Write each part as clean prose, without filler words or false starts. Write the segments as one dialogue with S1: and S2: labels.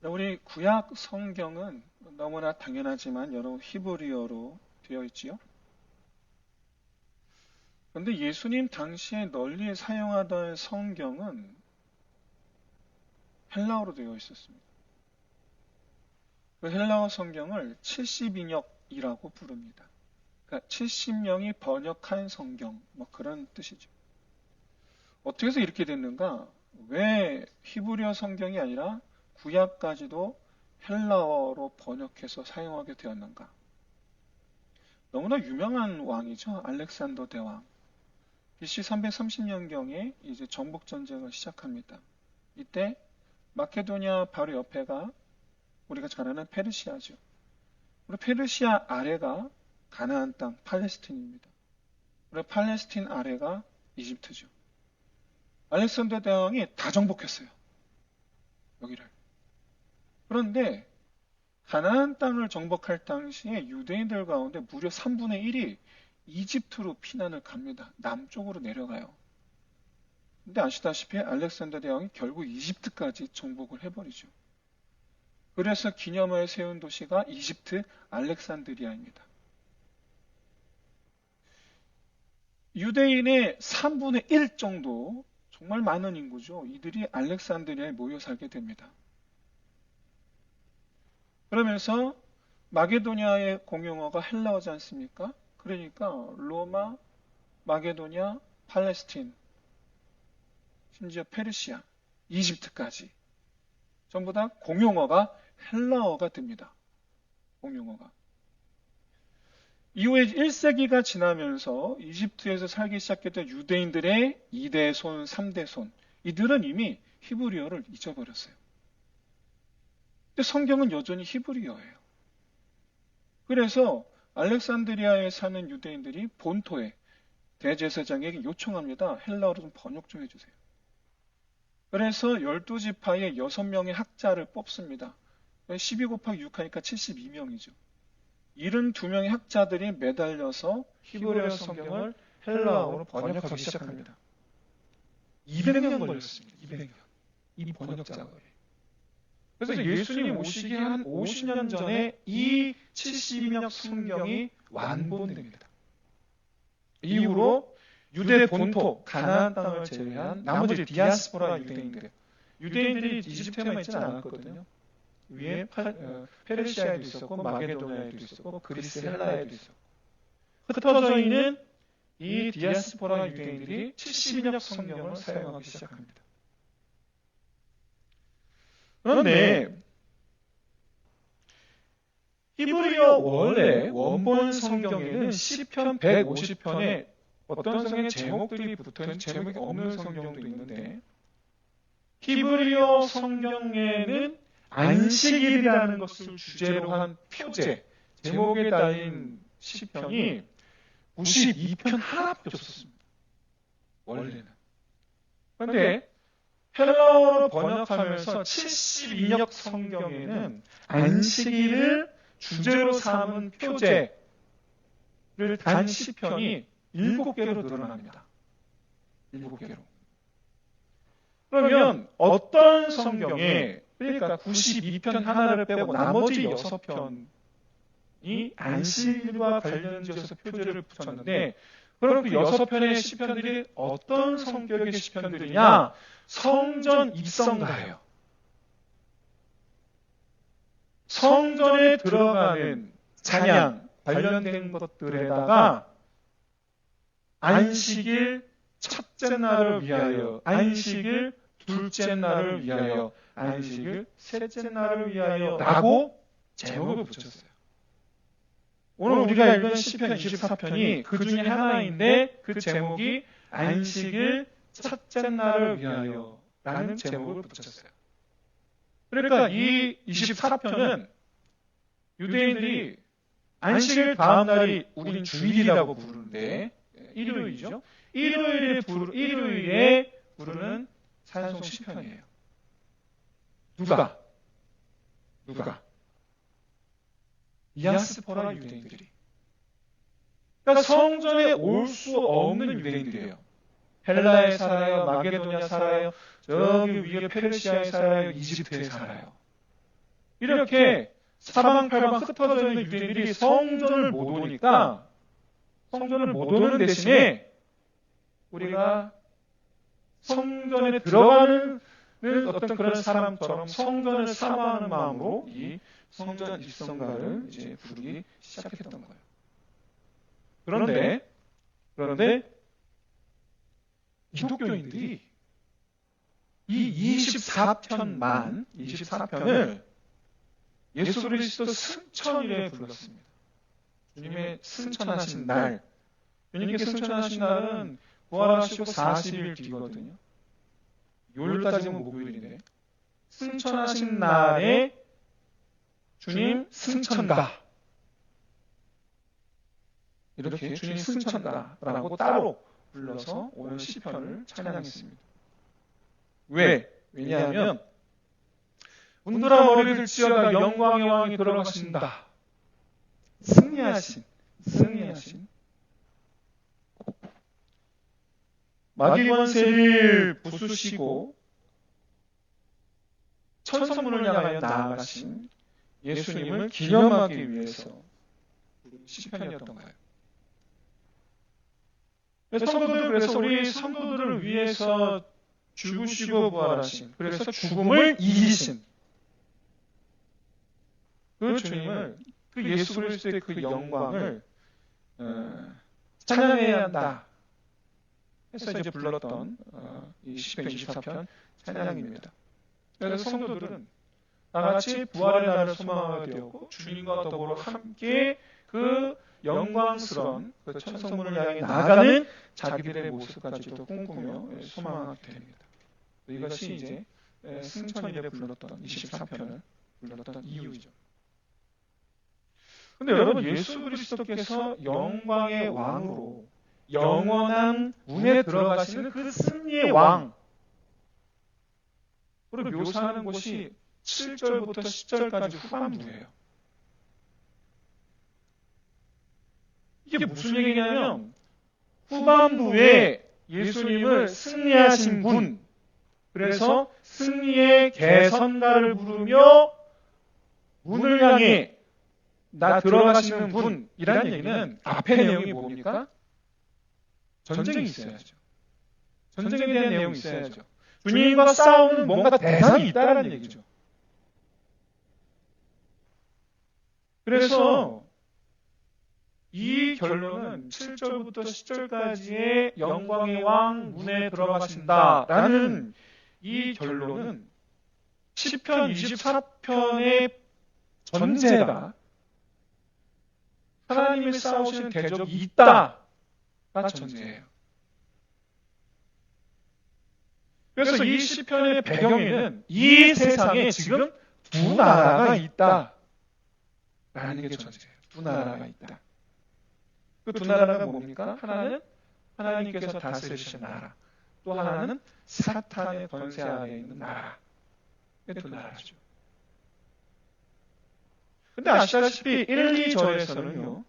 S1: 우리 구약 성경은 너무나 당연하지만 여러 히브리어로 되어 있지요. 그런데 예수님 당시에 널리 사용하던 성경은 헬라어로 되어 있었습니다. 그 헬라어 성경을 70인역이라고 부릅니다. 그러니까 70명이 번역한 성경, 뭐 그런 뜻이죠. 어떻게 해서 이렇게 됐는가? 왜 히브리어 성경이 아니라 구약까지도 헬라어로 번역해서 사용하게 되었는가? 너무나 유명한 왕이죠. 알렉산더 대왕. BC 330년경에 이제 정복 전쟁을 시작합니다. 이때 마케도니아 바로 옆에가 우리가 잘 아는 페르시아죠. 그리고 페르시아 아래가 가나안 땅 팔레스틴입니다. 그리고 팔레스틴 아래가 이집트죠. 알렉산더 대왕이 다 정복했어요. 여기를. 그런데 가나안 땅을 정복할 당시에 유대인들 가운데 무려 3분의 1이 이집트로 피난을 갑니다. 남쪽으로 내려가요. 근데 아시다시피 알렉산더 대왕이 결국 이집트까지 정복을 해버리죠. 그래서 기념하여 세운 도시가 이집트 알렉산드리아입니다. 유대인의 3분의 1 정도, 정말 많은 인구죠. 이들이 알렉산드리아에 모여 살게 됩니다. 그러면서 마게도니아의 공용어가 헬라어지 않습니까? 그러니까 로마, 마게도니아, 팔레스틴, 심지어 페르시아, 이집트까지 전부 다 공용어가 헬라어가 됩니다. 공용어가. 이후에 1세기가 지나면서 이집트에서 살기 시작했던 유대인들의 2대손, 3대손, 이들은 이미 히브리어를 잊어버렸어요. 근데 성경은 여전히 히브리어예요. 그래서 알렉산드리아에 사는 유대인들이 본토에 대제사장에게 요청합니다. 헬라어로 좀 번역 좀 해주세요. 그래서 12지파의 6명의 학자를 뽑습니다. 12 곱하기 6 하니까 72명이죠. 72명의 학자들이 매달려서 히브리어 성경을 헬라어로 번역하기 시작합니다. 200년 걸렸습니다. 200년. 이 번역 작업에. 그래서 예수님 오시기 한 50년 전에 이 72명 성경이 완본됩니다. 이후로 유대 본토, 가나안 땅을 제외한 나머지 디아스포라 유대인들이 이집트에만 있지는 않았거든요. 위에 페르시아에도 있었고 마게도니아에도 있었고 그리스 헬라에도 있었고 흩어져 있는 이 디아스포라 유대인들이 72년 성경을 사용하기 시작합니다. 그런데 히브리어 원래 원본 성경에는 시편 150편에 어떤 성경의 제목들이 붙어있는 제목이 없는 성경도 있는데 히브리어 성경에는 안식일이라는 것을 주제로 한 표제, 제목에 달린 시편이 92편 하나밖에 없었습니다. 원래는. 그런데 헬라어로 번역하면서 72역 성경에는 안식일을 주제로 삼은 표제를 단 시편이 7개로 늘어납니다. 7개로. 그러면 어떤 성경에 그러니까 92편 하나를 빼고 나머지 6편이 안식일과 관련지어서 표제를 붙였는데 그럼 그 6편의 시편들이 어떤 성격의 시편들이냐? 성전 입성가예요. 성전에 들어가는 찬양 관련된 것들에다가 안식일 첫째 날을 위하여, 안식일 둘째 날을 위하여, 안식일 셋째 날을 위하여 라고 제목을 붙였어요. 오늘 우리가 읽은 시편 24편이 그 중에 하나인데 그 제목이 안식일 첫째 날을 위하여 라는 제목을 붙였어요. 그러니까 이 24편은 유대인들이 안식일 다음 날이 우린 주일이라고 부르는데 일요일이죠. 일요일에 부르는 찬송 시편이에요. 누가? 디아스포라 유대인들이. 그러니까 성전에 올 수 없는 유대인들이에요. 헬라에 살아요, 마게도니아 살아요, 저기 위에 페르시아에 살아요, 이집트에 살아요. 이렇게 사방팔방 흩어져 있는 유대인들이 성전을 못 오니까 성전을 못 오는 대신에 우리가 성전에 들어가는 어떤 그런 사람처럼 성전을 사모하는 마음으로 이 성전 입성가를 이제 부르기 시작했던 거예요. 그런데 기독교인들이 이 24편을 예수 그리스도 승천이래 불렀습니다. 주님의 승천하신 날, 주님께 승천하신 날은 부활하시고 40일 뒤거든요. 요일 따지면 목요일이네. 승천하신 날에 주님 승천가, 이렇게 주님 승천가라고 따로 불러서 오늘 시편을 찬양했습니다. 왜냐하면 문드라 머리 들지어다 영광의 왕이 들어가신다. 승리하신 마귀 권세를 부수시고 천성문을 향하여 나아가신 예수님을 기념하기 위해서 시편이었던 거예요. 그래서 우리 성도들을 위해서 죽으시고 부활하신, 그래서 죽음을 이기신 그 주님을, 그 예수 그리스도의 그 영광을 찬양해야 한다 해서 이제 불렀던 이 시편 24편 찬양입니다. 그래서 성도들은 다같이 부활의 날을 소망하게 되었고 주님과 더불어 함께 그 영광스러운 그 천성문을 향해 나아가는 자기들의 모습까지도 꿈꾸며 소망하게 됩니다. 이것이 이제 승천일에 불렀던 24편을 불렀던 이유죠. 근데 여러분, 예수 그리스도께서 영광의 왕으로 영원한 문에 들어가시는 그 승리의 왕으로 묘사하는 것이 7절부터 10절까지 후반부예요. 이게 무슨 얘기냐면 후반부에 예수님을 승리하신 분, 그래서 승리의 개선가를 부르며 문을 향해 나 들어가시는 분이라는 얘기는 앞에 내용이 뭡니까? 전쟁이 있어야죠. 전쟁에 대한 내용이 있어야죠. 주님과 싸우는 뭔가 대상이 있다는 얘기죠. 그래서 이 결론은 7절부터 10절까지의 영광의 왕 문에 들어가신다라는 이 결론은 시편 24편의 전제가 하나님이 싸우시는 대적이 있다가 전제예요. 그래서 이 시편의 배경에는 이 세상에 지금 두 나라가 있다라는 게 전제예요. 두 나라가 있다. 그 두 나라가 뭡니까? 하나는 하나님께서 다스리시는 나라, 또 하나는 사탄의 권세 아래에 있는 나라. 이게 두 나라죠. 근데 아시다시피 1, 2절에서는요,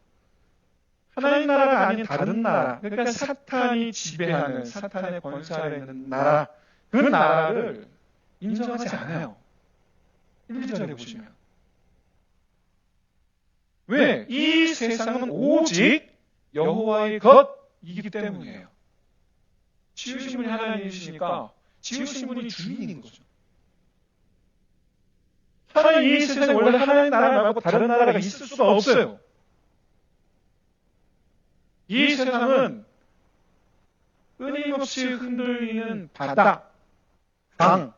S1: 하나님 나라가 아닌 다른 나라, 그러니까 사탄이 지배하는, 사탄의 권세 아래에 있는 나라, 그 나라를 인정하지 않아요. 1, 2절에 보시면. 왜? 이 세상은 오직 여호와의 것이기 때문이에요. 지으신 분이 하나님이시니까 지으신 분이 주인인 거죠. 하나님, 이 세상에 원래 하나님 나라 말고 다른 나라가 있을 수가 없어요. 이 세상은 끊임없이 흔들리는 바다, 강.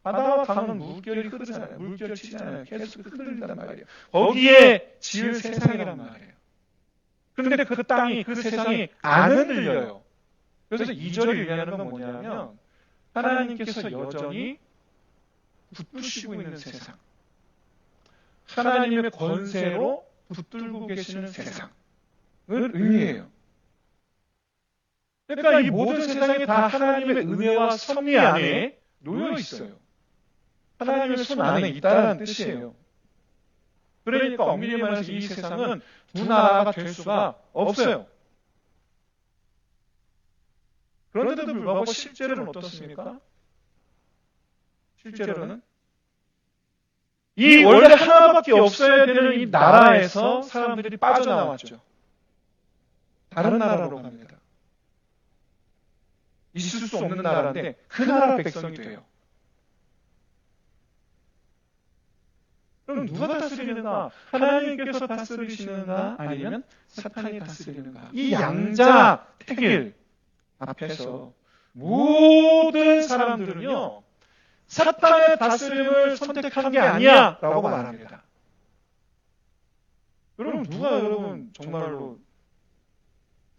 S1: 바다와 강은 물결이 흐르잖아요. 물결 치잖아요. 계속 흔들린단 말이에요. 거기에 지을 세상이란 말이에요. 그런데 그 땅이, 그 세상이 안 흔들려요. 그래서 2절이 의미하는 건 뭐냐면 하나님께서 여전히 붙드시고 있는 세상, 하나님의 권세로 붙들고 계시는 세상을 의미해요. 그러니까 이 모든 세상이 다 하나님의 은혜와 섭리 안에 놓여 있어요. 하나님의 손 안에 있다는 뜻이에요. 그러니까 엄밀히 말해서 이 세상은 두 나라가 될 수가 없어요. 그런데도 불구하고 실제로는 어떻습니까? 실제로는 이 원래 하나밖에 없어야 되는 이 나라에서 사람들이 빠져나왔죠. 다른 나라로 갑니다. 있을 수 없는 나라인데 그 나라 백성이 돼요. 그럼 누가 다스리는가? 하나님께서 다스리시는가? 아니면 사탄이 다스리는가? 이 양자 태길 앞에서 모든 사람들은요, 사탄의 다스림을 선택한 게 아니야 라고 말합니다. 여러분, 누가 여러분 정말로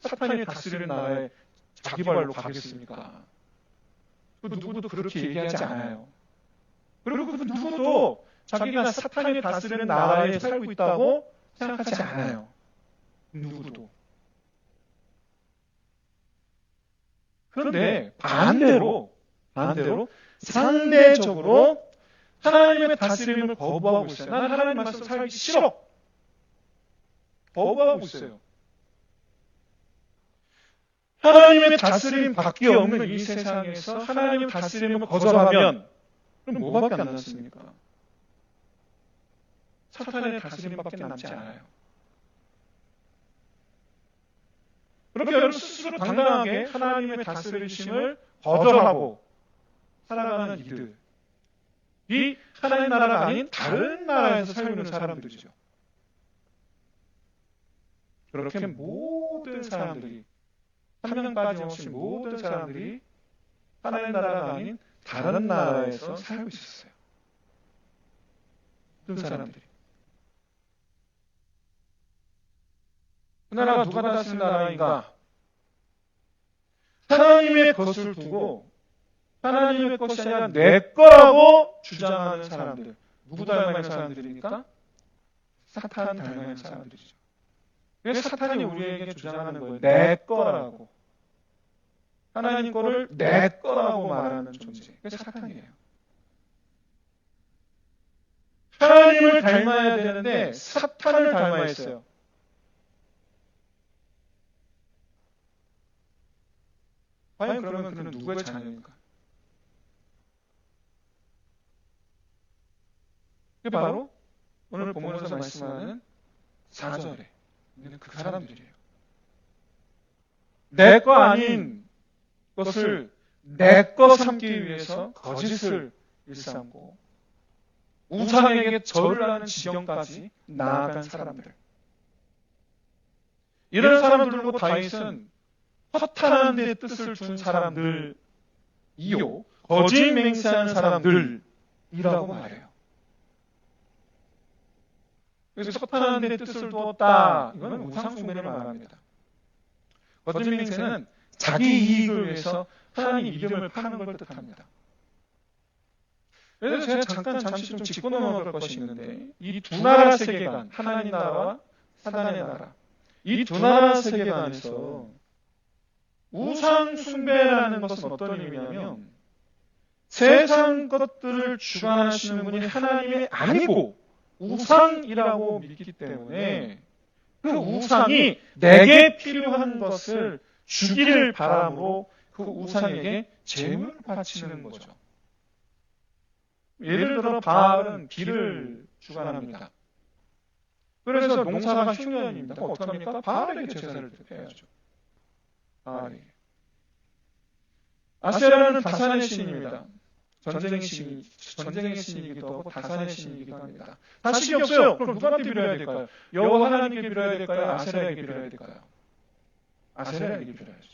S1: 사탄이 다스리는 나라에 자기 발로 가겠습니까? 누구도 그렇게 얘기하지 않아요. 그리고 그 누구도 자기가 사탄이 다스리는 나라에 살고 있다고 생각하지 않아요. 누구도. 그런데 반대로 상대적으로 하나님의 다스림을 거부하고 있어요. 난 하나님 말씀 살기 싫어. 거부하고 있어요. 하나님의 다스림 밖에 없는 이 세상에서 하나님의 다스림을 거절하면 그럼 뭐밖에 안 남습니까? 사탄의 다스림밖에 남지 않아요. 그렇게 여러분 스스로 당당하게 하나님의 다스리심을 거절하고 살아가는 이들이 하나님 나라가 아닌 다른 나라에서 살고 있는 사람들이죠. 그렇게 모든 사람들이 한 명 빠짐없이 모든 사람들이 하나님 나라가 아닌 다른 나라에서 살고 있었어요. 모든 사람들이. 그 나라가 누가 다스리는 나라인가? 하나님의 것을 두고 하나님의 것이 아니라 내 거라고 주장하는 사람들. 누구 닮아있는 사람들입니까? 사탄 닮아있는 사람들이죠. 왜 사탄이 우리에게 주장하는 거예요? 내 거라고. 하나님 거를 내 거라고 말하는 존재. 그게 사탄이에요. 하나님을 닮아야 되는데 사탄을 닮아 있어요. 과연 그러면 그는 누구의 자녀입니까? 그게 바로 오늘 본문에서 말씀하는 4절에 있는 그 사람들이에요. 내 거 아닌 것을 내 거 삼기 위해서 거짓을 일삼고 우상에게 절을 하는 지경까지 나아간 사람들. 이런 사람들로 다윗은 허탄한 데 뜻을 둔 사람들이요, 거짓 맹세하는 사람들이라고 말해요. 그래서 허탄한 데 뜻을 두었다. 이건 우상숭배를 말합니다. 거짓 맹세는 자기 이익을 위해서 하나님 이름을 파는 걸 뜻합니다. 그래서 제가 잠시 좀 짚고 넘어갈 것이 있는데, 이 두 나라 세계관, 하나님 나라와 사단의 나라, 이 두 나라 세계관에서 우상 숭배라는 것은 어떤 의미냐면 세상 것들을 주관하시는 분이 하나님이 아니고 우상이라고 믿기 때문에 그 우상이 내게 필요한 것을 주기를 바람으로 그 우상에게 제물을 바치는 거죠. 예를 들어 바알은 비를 주관합니다. 그래서 농사가 흉년입니다. 그럼 어떻게 합니까? 바알에게 제사를 드려야죠. 바알에게. 아세라는 다산의 신입니다. 전쟁의 신이기도 하고 다산의 신이기도 합니다. 다식이 없어요. 그럼 누구한테 빌어야 될까요? 여호와 하나님께 빌어야 될까요? 아세라에게 빌어야 될까요? 아세라에게 빌어야죠.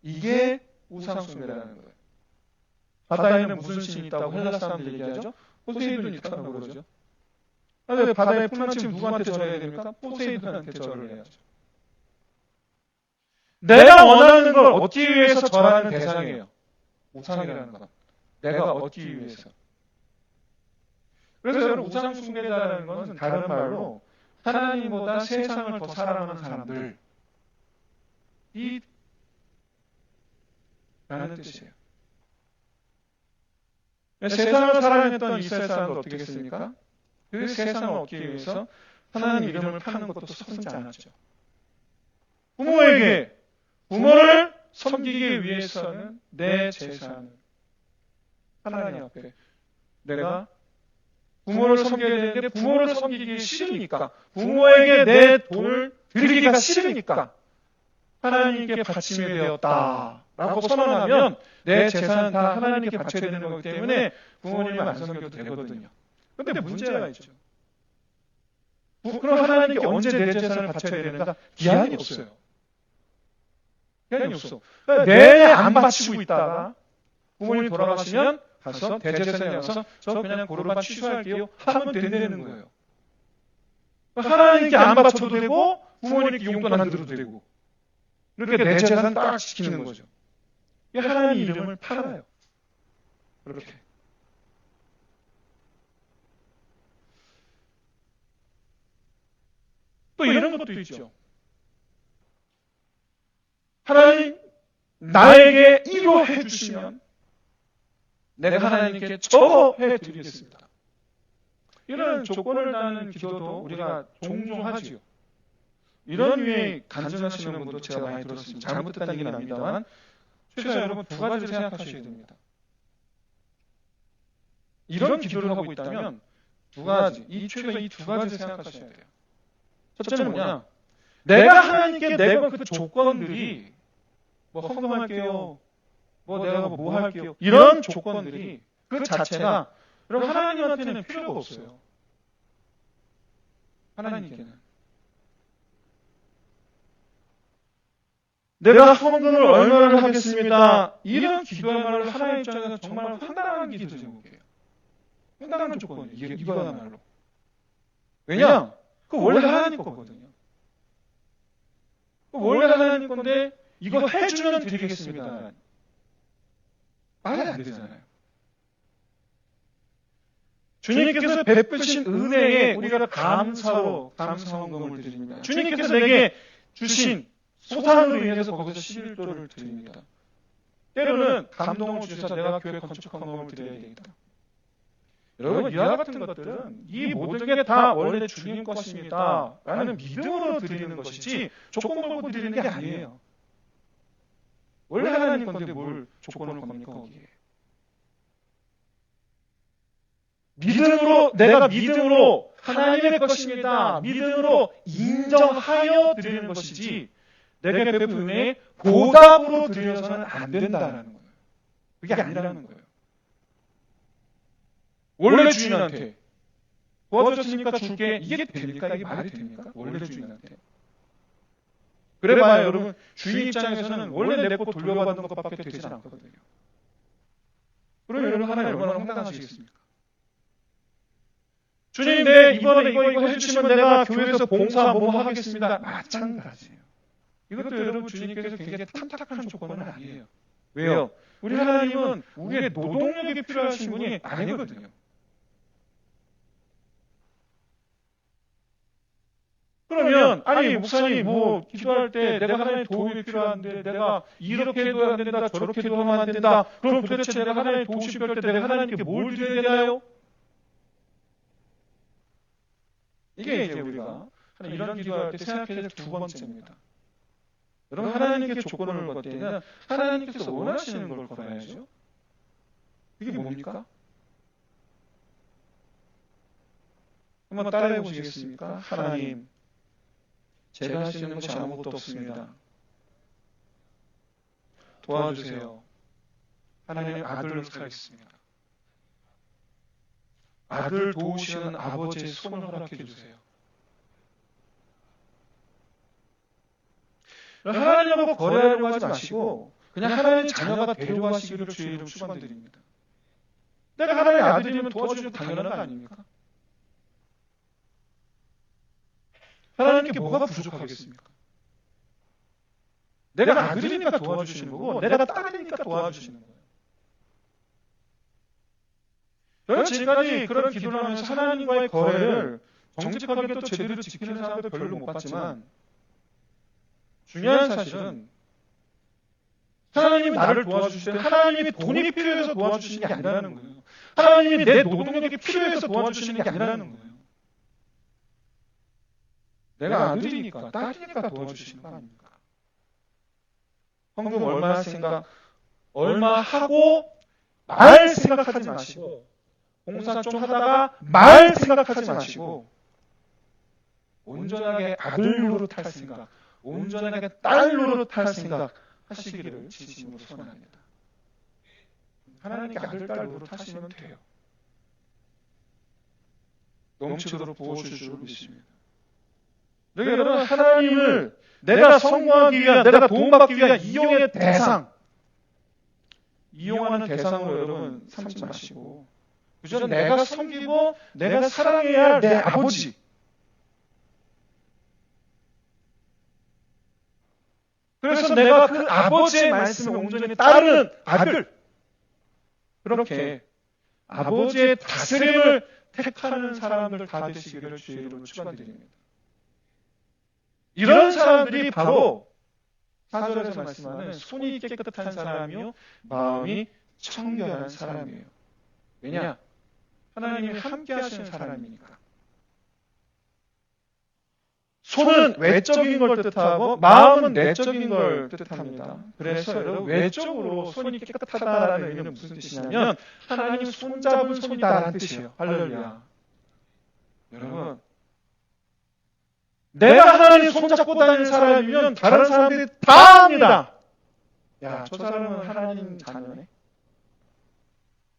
S1: 이게 우상숭배라는 거예요. 바다에는 무슨 신이 있다고 헬라 사람들 얘기하죠? 포세이돈이 있다고 그러죠. 그런데 바다에 풍랑치면 누구한테 절해야 됩니까? 포세이돈한테 절을 해야죠. 내가 원하는 걸 얻기 위해서 절하는 대상이에요. 우상이라는 건. 내가 얻기 위해서. 그래서 여러분 우상 숭배자라는 것은 다른 말로 하나님보다 세상을 더 사랑하는 사람들이 라는 뜻이에요. 세상을 사랑했던 이스라엘 사람도 어떻게 했습니까? 그 세상을 얻기 위해서 하나님 이름을 파는 것도 서슴지 않았죠. 부모를 섬기기 위해서는 내 재산을 하나님 앞에 내가 부모를 섬겨야 되는데 부모를 섬기기 싫으니까, 부모에게 내 돈을 드리기가 싫으니까 하나님께 바치게 되었다라고 선언하면 내 재산은 다 하나님께 바쳐야 되는 거기 때문에 부모님을 안 섬겨도 되거든요. 그런데 문제가 있죠. 그럼 하나님께 언제 내 재산을 바쳐야 되는가? 기한이 없어요. 기한이 없어. 그러니까 내내 안 바치고 있다가 부모님이 돌아가시면 가서 대제사장에 가서 저 그냥 고르반 취소할게요 하면 된다는 거예요. 하나님께 안 바쳐도 되고 부모님께 용돈 안 드려도 되고, 이렇게 내 재산 딱 지키는 거죠. 하나님 이름을 팔아요. 그렇게. 또 이런 것도 있죠. 하나님 나에게 이거 해주시면 내가 하나님께 저거 해드리겠습니다. 이런 조건을 다는 기도도 우리가 종종 하지요. 이런 류의 간증하시는 분도 제가 많이 들었습니다. 잘못했다는 얘기는 아닙니다만 최소 여러분 두 가지를 생각하셔야 됩니다. 이런 기도를 하고 있다면 두 가지, 최소 이 두 가지를 생각하셔야 돼요. 첫째는 뭐냐? 내가 하나님께 내건 그 조건들이 뭐 헌금할게요, 뭐 내가 뭐 할게요, 이런 조건들이 그 자체가 그럼 하나님한테는 필요가 없어요. 하나님께는 내가 헌금을 얼마를 하겠습니다, 이런 기도야말로 하나님 입장에서 정말 황당한 기도 제목이에요. 황당한 조건이에요. 이거야말로. 왜냐? 그거 원래 하나님 거거든요. 원래 하나님 건데 이거 해주면 드리겠습니다. 말이 안 되잖아요. 주님께서 베푸신 은혜에 우리가 감사로 감사헌금을 드립니다. 주님께서 내게 주신 소산으로 인해서 거기서 11조를 드립니다. 때로는 감동을 주셔서 내가 교회 건축헌금을 드려야 되겠다. 여러분, 이와 같은 것들은 이 모든 게 다 원래 주님 것입니다 라는 믿음으로 드리는 것이지 조건 걸고 드리는 게 아니에요. 원래 하나님 건데 뭘 조건을 겁니까 거기에. 믿음으로, 내가 믿음으로 하나님의 것입니다, 믿음으로 인정하여 드리는 것이지 내가 베푼 은혜에 보답으로 드려서는 안 된다라는 거예요. 그게 아니라는 거예요. 원래 주인한테 도와줬으니까 줄게, 이게 됩니까? 이게 말이 됩니까? 원래 주인한테. 그래봐야 여러분, 주인 입장에서는 원래 내 거 돌려받는 것밖에 되지 않거든요. 그러면 여러분 하나님 얼마나 황당하시겠습니까? 주님, 내 이번에 이거 해주시면 내가 교회에서 봉사 뭐 하겠습니다. 마찬가지예요. 이것도 여러분 주님께서 굉장히 탐탁한 조건은 아니에요. 왜요? 우리 하나님은 우리의 노동력이 필요하신 분이 아니거든요. 그러면 아니 목사님 뭐 기도할 때 내가 하나님의 도움이 필요한데 내가 이렇게 해도 안 된다 저렇게 해도 하면 안 된다. 그럼 도대체 내가 하나님의 도우심 필요할 때 내가 하나님께 뭘 드려야 되나요? 이게 이제 우리가 이런 기도할 때 생각해야 될 두 번째입니다. 여러분, 하나님께 조건을 걸 때는 하나님께서 원하시는 걸 걸어야죠. 이게 뭡니까? 한번 따라해 보시겠습니까? 하나님, 제가 할 수 있는 것이 아무것도 없습니다. 도와주세요. 하나님의 아들로 살겠습니다. 아들 도우시는 아버지의 손을 허락해 주세요. 하나님하고 거래하려고 하지 마시고 그냥 하나님의 자녀가 되려고 하시기를 주의 이름 축원드립니다. 내가 하나님의 아들이면 도와주셔도 당연한 거 아닙니까? 하나님께 뭐가 부족하겠습니까? 내가 아들이니까 도와주시는 거고 내가 딸이니까 도와주시는 거예요. 저는 지금까지 그런 기도를 하면서 하나님과의 거래를 정직하게 또 제대로 지키는 사람도 별로 못 봤지만 중요한 사실은 하나님이 나를 도와주실 때 하나님이 돈이 필요해서 도와주시는 게 아니라는 거예요. 하나님이 내 노동력이 필요해서 도와주시는 게 아니라는 거예요. 내가 아들이니까 딸이니까 도와주시는 거 아닙니까? 헌금 얼마 생각, 얼마 하고 말 생각하지 마시고 봉사 좀 하다가 말 생각하지 마시고 온전하게 아들 노릇할 생각, 온전하게 딸 노릇할 생각 하시기를 진심으로 소원합니다. 하나님께 아들, 딸 노릇하시면 돼요. 넘치도록 부어주실 줄 믿습니다. 여러분, 하나님을 내가 성공하기 위한, 내가 도움받기 위한 이용의 대상, 이용하는 대상으로 여러분 삼지 마시고 그저 내가 섬기고 내가 사랑해야 할 내 아버지, 그래서 내가 그 아버지의 말씀을 온전히 따르는 아들, 그렇게 아버지의 다스림을 택하는 사람들 다 되시기를 주의 이름으로 축원드립니다. 이런 사람들이 바로 4절에서 말씀하는 손이 깨끗한 사람이요 마음이 청결한 사람이에요. 왜냐? 하나님이 함께 하시는 사람이니까. 손은 외적인 걸 뜻하고 마음은 내적인 걸 뜻합니다. 그래서 여러분, 외적으로 손이 깨끗하다라는 의미는 무슨 뜻이냐면 하나님 손잡은 손이다라는 뜻이에요. 할렐루야. 여러분, 내가 하나님 손잡고 다니는 사람이면 다른 사람들이 다 합니다. 야, 저 사람은 하나님 자녀네.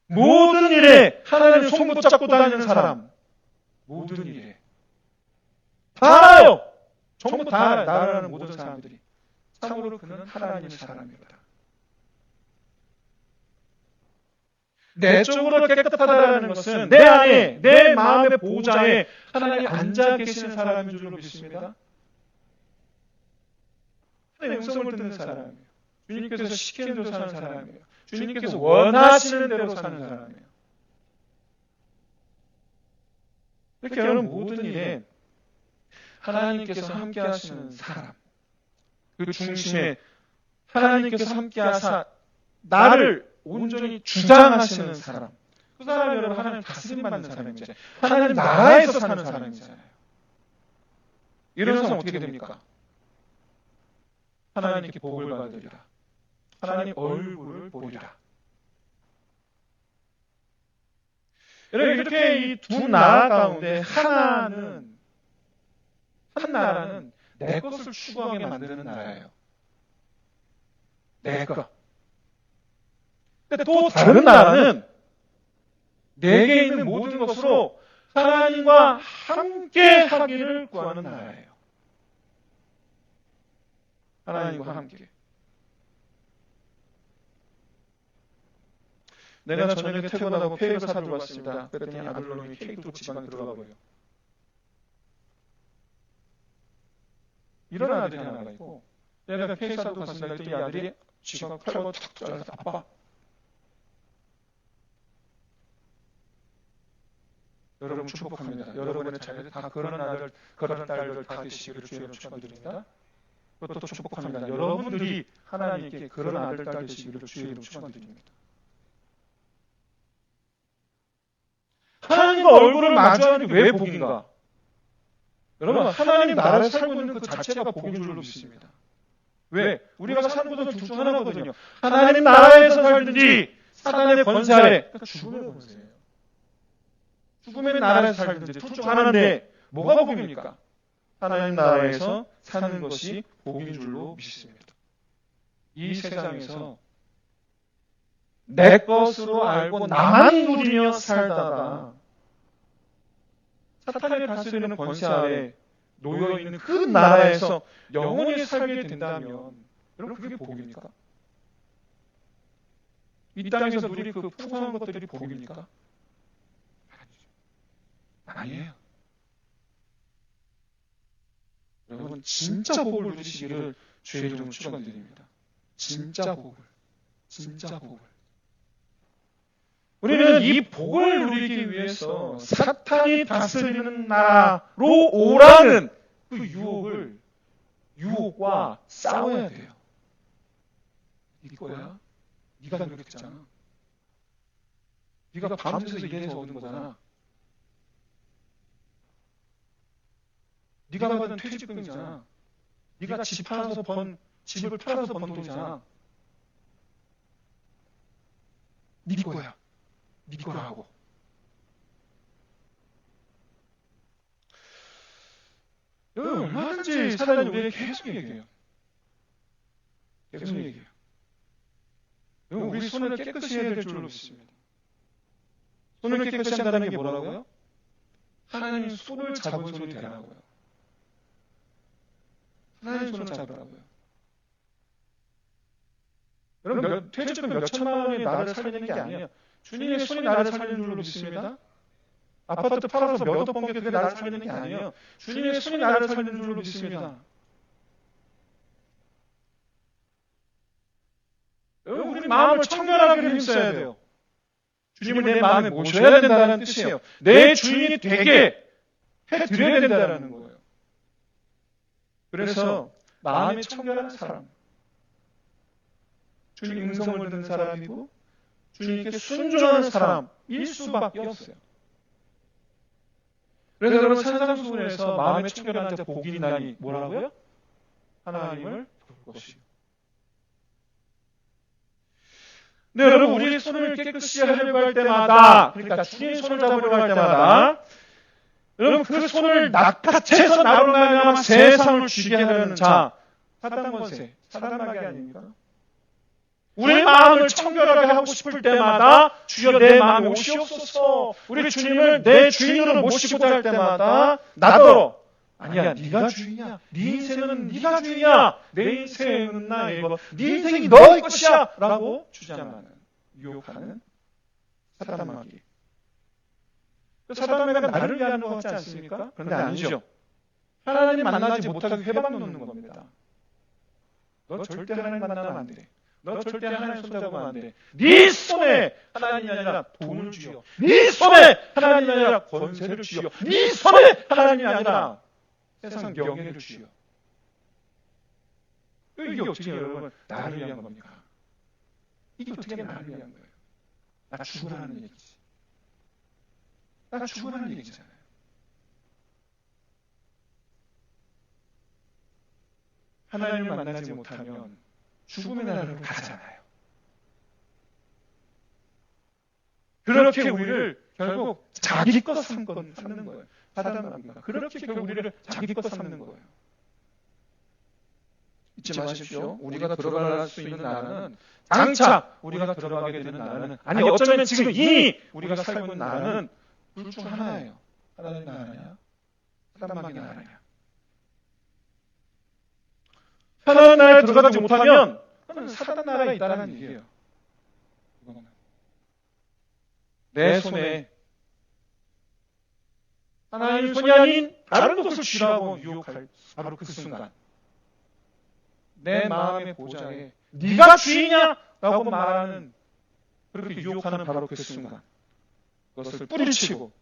S1: 모든 일에 하나님 손 붙잡고 다니는 사람, 모든 일에 다 알아요. 전부 다 알아요. 나라는 모든 사람들이. 참으로 그는 하나님의 사람입니다. 내적으로 깨끗하다는 것은 내 안에, 내 마음의 보호자에 하나님이 앉아 계시는 사람인 줄로 믿습니다. 하나님의 음성을 듣는 사람이에요. 주님께서 시키는 대로 사는 사람이에요. 주님께서 원하시는 대로 사는 사람이에요. 이렇게 여러분 모든 일에 하나님께서 함께 하시는 사람, 그 중심에 하나님께서 함께 하사 나를 온전히 주장하시는 사람, 그 사람이 여러분 하나님 다스림 받는 사람이죠. 하나님 나라에서 사는 사람이잖아요. 이런 사람 어떻게 됩니까? 하나님께 복을 받으리라. 하나님 얼굴을 보리라. 여러분, 이렇게 이 두 나라 가운데 한 나라는 내 것을 추구하게 만드는 나라예요. 내 것. 근데 또 다른 나라는 내게 있는 모든 것으로 하나님과 함께 하기를 구하는 나라예요. 하나님과 함께. 내가 저녁에 퇴근하고 케이크를 사들고 왔습니다. 그랬더니 아들놈이 케이크 들고 지방에 들어가 버려요. 이런 아들이 하나가 있고, 내가 케이크 사들고 갔습니다. 그랬더니 이 아들이 지방 팔고 탁 잘라서 아빠. 여러분 축복합니다. 여러분의 자녀들 다 그런 아들, 그런 딸들 다 되시기를 주의로 축원드립니다. 그것도 축복합니다. 여러분들이 하나님께 그런 아들, 딸 되시기를 주의로 축원드립니다. 하나님과 얼굴을 마주하는 게 왜 복인가? 여러분, 하나님 나라에 살고 있는 그 자체가 복인 줄로 믿습니다. 왜? 우리가 사는 것은 둘 중 하나거든요. 하나님 나라에서 살든지 사단의 권세 아래, 그러니까 죽음의 권세예요. 죽음의 나라에서 살든지 둘 중 하나인데 뭐가 복입니까? 하나님 나라에서 사는 것이 복인 줄로 믿습니다. 이 세상에서 내 것으로 알고 나만 누리며 살다가 사탄이 다스리는 권세 아래 놓여있는 그 나라에서 영원히 살게 된다면 여러분 그게 복입니까? 이 땅에서 누릴 그 풍성한 것들이 복입니까? 아니에요. 여러분 진짜 복을 누리시기를 주의 이름으로 축원드립니다. 진짜 복을. 진짜 복을. 우리는 이 복을 누리기 위해서 사탄이 다스리는 나라로 오라는 그 유혹과 싸워야 돼요. 네 거야? 네가 노력했잖아. 네가 밤새서 일해서 얻은 거잖아. 네가 받은 퇴직금이잖아. 네가 집을 팔아서 번 돈이잖아. 네 거야. 네 거라고. 여기 얼마든지 사단이 우리에게 계속 얘기해요. 계속 얘기해요. 우리 손을 깨끗이 해야 될 줄로 믿습니다. 손을 깨끗이 한다는 게 뭐라고요? 하나님 손을 잡은 손이 되라고요. 하나님 손을 잡으라고요. 여러분, 퇴직금 몇 천만 원이 나를 살리는 게 아니에요. 주님의 손이 나를 살리는 줄로 믿습니다. 아파트 팔아서 몇 억 번 게 그게 나를 살리는 게 아니에요. 주님의 손이 나를 살리는 줄로 믿습니다. 여러분, 우리 마음을 청결하게 힘써야 돼요. 주님을 내 마음에 모셔야 된다는 뜻이에요. 내 주인이 되게 해드려야 된다는 거예요. 그래서 마음이 청결한 사람, 주님 음성을 듣는 사람이고 주님께 순종하는 사람일 수밖에 없어요. 그래서 여러분, 산상수훈에서 마음에 청결한 자 복이 있나니 뭐라고요? 하나님을 볼 것이요. 네, 여러분, 우리의 손을 깨끗이 하려고 할 때마다, 그러니까 주님의 손을 잡으려고 할 때마다, 여러분, 그 손을 낚아채서 나로 말미암아 세상을 쥐게 하려는 자, 사단 권세, 사단 마귀 아닙니까? 우리 마음을 청결하게 하고 싶을 때마다 주여 내 마음에 오시옵소서, 우리 주님을 내 주인으로 모시고자 할 때마다 나더러 아니야, 네가 주인이야, 네 인생은 네가 주인이야, 내 인생은 나의 것, 네 인생이 너의 것이야 라고 주장하는, 유혹하는 사단 마귀. 사단 마귀가 나를 위하는 것 같지 않습니까? 그런데 아니죠. 하나님 만나지 못하게 회방 놓는 겁니다. 너 절대 하나님 만나면 안 돼. 너 절대 하나님 손잡으면 안 돼. 네 손에 하나님이 아니라 돈을 쥐어. 네 손에 하나님이 아니라 권세를 쥐어. 네 손에 하나님이 아니라 세상 명예를 쥐어. 이게 어떻게 여러분 나를 위한 겁니까? 이게 어떻게 나를 위한 거예요? 나 죽으라는 얘기지. 나 죽으라는 얘기잖아요. 하나님을 만나지 못하면 죽음의 나라로 가잖아요. 그렇게 우리를 결국 자기 것 삼는 거예요. 사단합니다. 그렇게 결국 우리를 자기 것 삼는 거예요. 잊지 마십시오. 우리가 들어갈 수 있는 나라는, 장차 우리가 들어가게 되는 나라는, 아니 어쩌면 지금 이미 우리가 살고 있는 나라는 둘 중 하나예요. 하나님 나라냐, 사단마귀 나라냐. 하나님 나라에 들어가지 못하면 그건 사단 나라에 있다는 얘기예요. 내 손에 하나님 손이 아닌 다른 것을 쥐라고 유혹할 바로 그 순간, 내 마음의 보좌에 네가 주인이야 라고 말하는, 그렇게 유혹하는 바로 그 순간 그것을 뿌리치고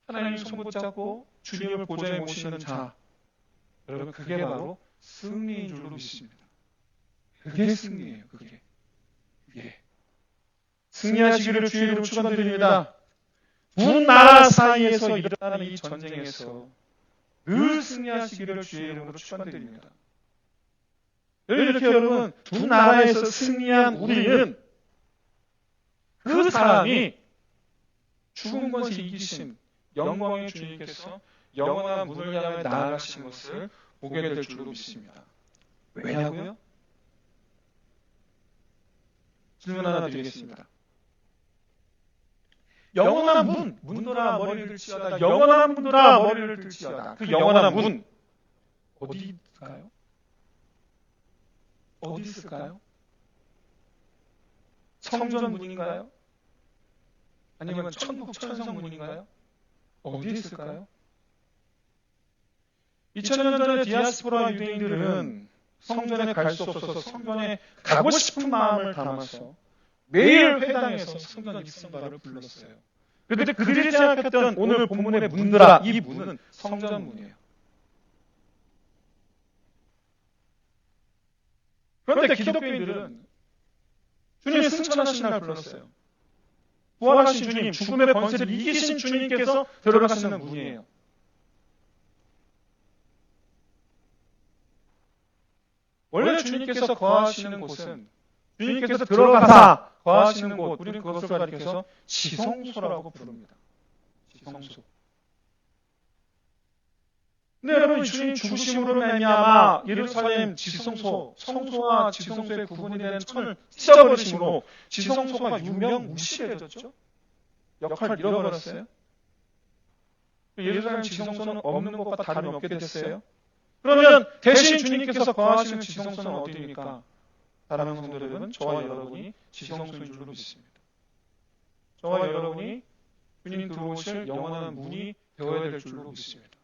S1: 하나님 손 붙잡고 주님을 보좌에 모시는 자, 여러분 그게 바로 승리인 줄로 믿습니다. 그게 승리예요. 그게 승리하시기를 주의 이름으로 축원드립니다. 두 나라 사이에서 일어나는 이 전쟁에서 늘 승리하시기를 주의 이름으로 축원드립니다. 이렇게 여러분 두 나라에서 승리한 우리는 그 사람이 죽은 것을 이기신 영광의 주님께서 영원한 문을 향해 나아가신 것을 보게 될 줄로 믿습니다. 왜냐고요? 질문 하나 드리겠습니다. 영원한 문들아 머리를 들지어다. 영원한 문들아 머리를 들지어다. 그 영원한 문 어디 있을까요? 어디 있을까요? 성전 문인가요? 아니면 천국 천성 문인가요? 어디 있을까요? 2000년 전에 디아스포라 유대인들은 성전에 갈 수 없어서 성전에 가고 싶은 마음을 담아서 매일 회당에서 성전 입성가를 불렀어요. 그런데 그들이 생각했던 오늘 본문의 문들아, 이 문은 성전 문이에요. 그런데 기독교인들은 주님이 승천하신 날 불렀어요. 부활하신 주님, 죽음의 권세를 이기신 주님께서 들어가시는 문이에요. 원래 주님께서 거하시는 곳은, 주님께서 들어가사 거하시는 곳, 우리는 그것을 가리켜서 지성소라고 부릅니다. 지성소. 근데 여러분, 주님 죽으심으로 말미암아 예루살렘 지성소, 성소와 지성소의 구분이 되는 천을 찢어버리심으로 지성소가 유명무실해졌죠. 역할을 잃어버렸어요. 예루살렘 지성소는 없는 것과 다름이 없게 됐어요. 그러면 대신 주님께서 거하시는 지성소는 어디입니까? 사랑하는 성도 여러분, 저와 여러분이 지성소인 줄로 믿습니다. 저와 여러분이 주님 들어오실 영원한 문이 되어야 될 줄로 믿습니다.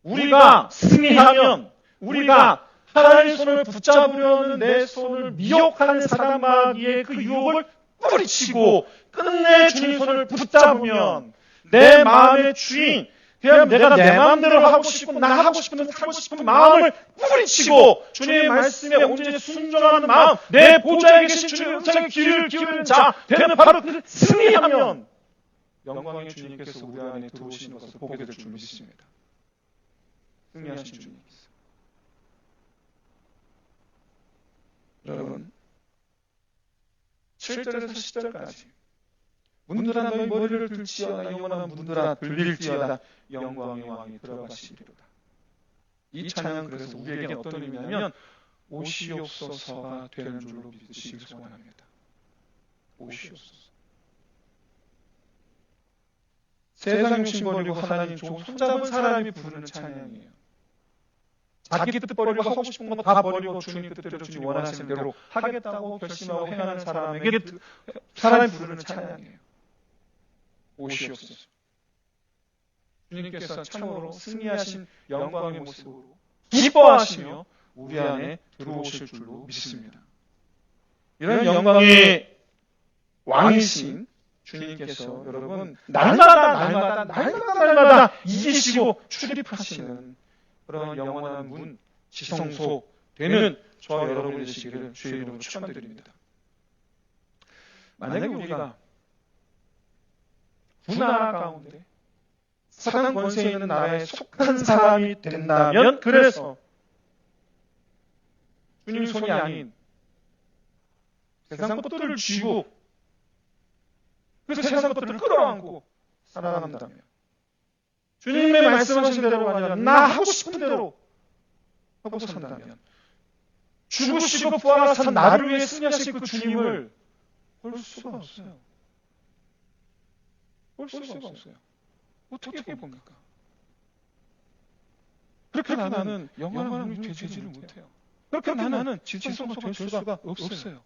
S1: 우리가 승리하면, 우리가 하나님의 손을 붙잡으려는 내 손을 미혹하는 사단마귀의 그 유혹을 뿌리치고 끝내 주님 손을 붙잡으면 내 마음의 주인, 그냥 내가 내 마음대로 하고 싶고 나 하고 싶은 대로 살고 싶은 마음을 뿌리치고 주님의 말씀에 온전히 순종하는 마음, 내 보좌에 계신 주님의 음성에 귀를 기울이는 자 되는 바로 그 승리하면 영광의 주님께서 우리 안에 들어오시는 것을 보게 될 줄 믿습니다. 승리하신 주님께서. 여러분, 7절에서 10절까지 문들아 너희 머리를 들지어다 영원한 문들아 들릴지어다 영광의 왕이 들어가시리로다. 이 찬양은 그래서 우리에게 어떤 의미냐면 오시옵소서가 되는 줄로 믿으시길 소원합니다. 오시옵소서. 세상 욕심 버리고 하나님 종 손잡은 사람이 부르는 찬양이에요. 자기 뜻 버리고 하고 싶은 거 다 버리고 주님 뜻대로 주님 원하시는 대로 하겠다고 결심하고 행하는 사람에게 사람이 부르는 찬양이에요. 오시옵소서. 주님께서 참으로 승리하신 영광의 모습으로 기뻐하시며 우리 안에 들어오실 줄로 믿습니다. 이런 영광의 왕이신 주님께서 여러분 날마다 이기시고 출입하시는 그런 영원한 문, 지성소 되는 저와 여러분이 되시기를 주의 이름으로 축원드립니다. 만약에 우리가 두 나라 가운데 사단 권세 있는 나라에 속한 사람이 된다면, 그래서 주님 손이 아닌 세상 것들을 쥐고 그 세상 것들을 끌어안고 살아간다면, 주님의 말씀하신 대로가 아니라 나 하고 싶은 대로 하고 산다면, 죽으시고 부활하신 나를 위해 승리하신 그 주님을 볼 수가 없어요. 볼 수가 없어요. 어떻게 봅니까? 그렇게 나는 영원한 문이 되지를 못해요. 그렇게 나는 지성소가 될 수가 없어요.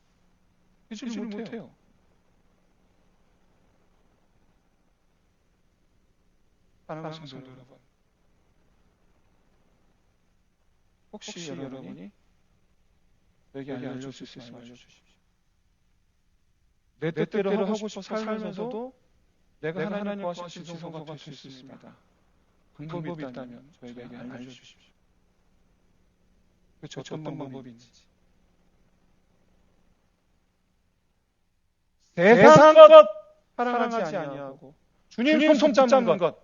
S1: 되지를 못해요. 사랑하는 성도 여러분, 혹시 여러분이 내게 알려줄 수 있으면 알려주십시오. 내 뜻대로 하고 싶어 살면서도 내가 하나님 구하신 지성소가 될 수 있습니다. 방법이 있다면 저에게 알려주십시오. 그렇죠. 어떤 방법인지. 세상 것 사랑하지 아니하고 주님 손 잡는 것,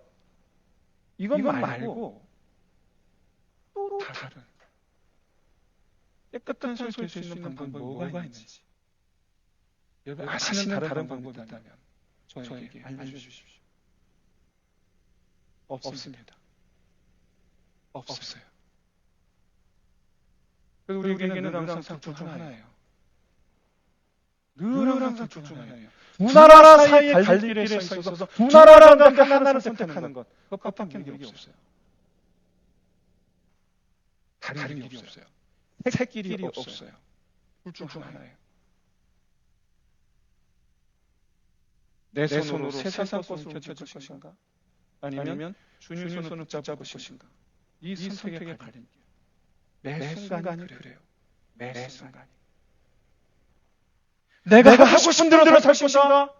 S1: 이것 말고 또 다른 깨끗한 손을 될 수 있는 방법이 뭐가 있는지 여러분 아시는 다른 방법이 있다면 저에게 알려주십시오. 없습니다. 없어요. 그래서 우리에게는 늘 항상 둘 중 하나예요. 늘 항상 둘 중 하나예요. 두 나라 사이에 갈릴길에 서 있어서 두 나라 가운데 하나를 선택하는 것, 그것밖에 길이 없어요. 다른 길이 없어요. 새 길이 없어요. 둘 중 하나예요. 내 손으로 세상 것을 움켜쥘 것인가? 아니면 주님 손을 붙잡을 것인가? 이 선택의 갈림길. 매 순간이 그래요. 매 순간이. 내가 하고 싶은 대로 살 것인가?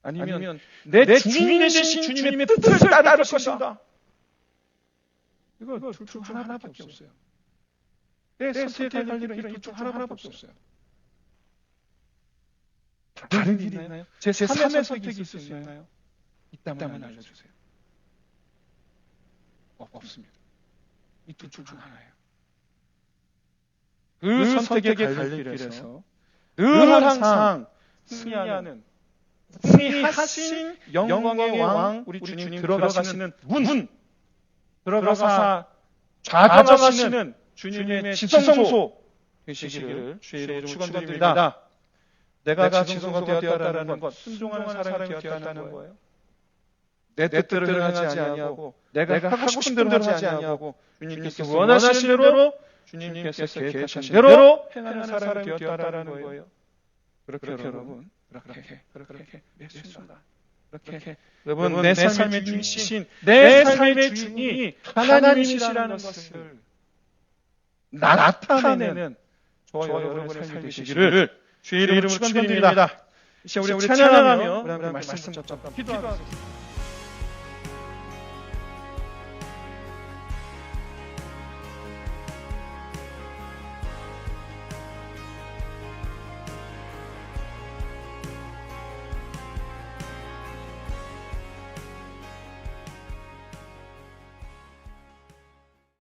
S1: 아니면 내 주인 되신 주님의 뜻을 따를 것인가? 이거 둘 중 하나밖에 없어요. 내 선택의 갈림길은 이 둘 중 하나밖에 없어요. 다른 길이 있나요? 제 3의 선택이 있을 수 있나요? 있다면 알려주세요. 없습니다. 이 둘 중 하나예요. 그 선택의 갈림길에서 늘 항상 승리하신 영광의 왕 우리 주님 들어가시는 문, 들어가사 좌정하시는 주님의 지성소 되시기를 주의 이름으로 축원드립니다. 내가 지성소가 되었다라는 건 순종하는 사람이 되었다는 거예요. 내 뜻대로 행하지 아니하고 내가 하고 싶은 대로 하지 아니하고 주님께서 원하시는 대로 주님께서 계획하신 대로 행하는 사람이 되었다라는 거예요. 그렇게 여러분, 그렇게 매 순간 그렇게 여러분 내 삶의 주인이신 내 삶의 주인이 하나님이시라는 것을 나타내는 저와 여러분의 삶이 되시기를 주의 이름으로 축원드립니다. 이제 우리 찬양하며 우리 말씀 좀 기도하겠습니다.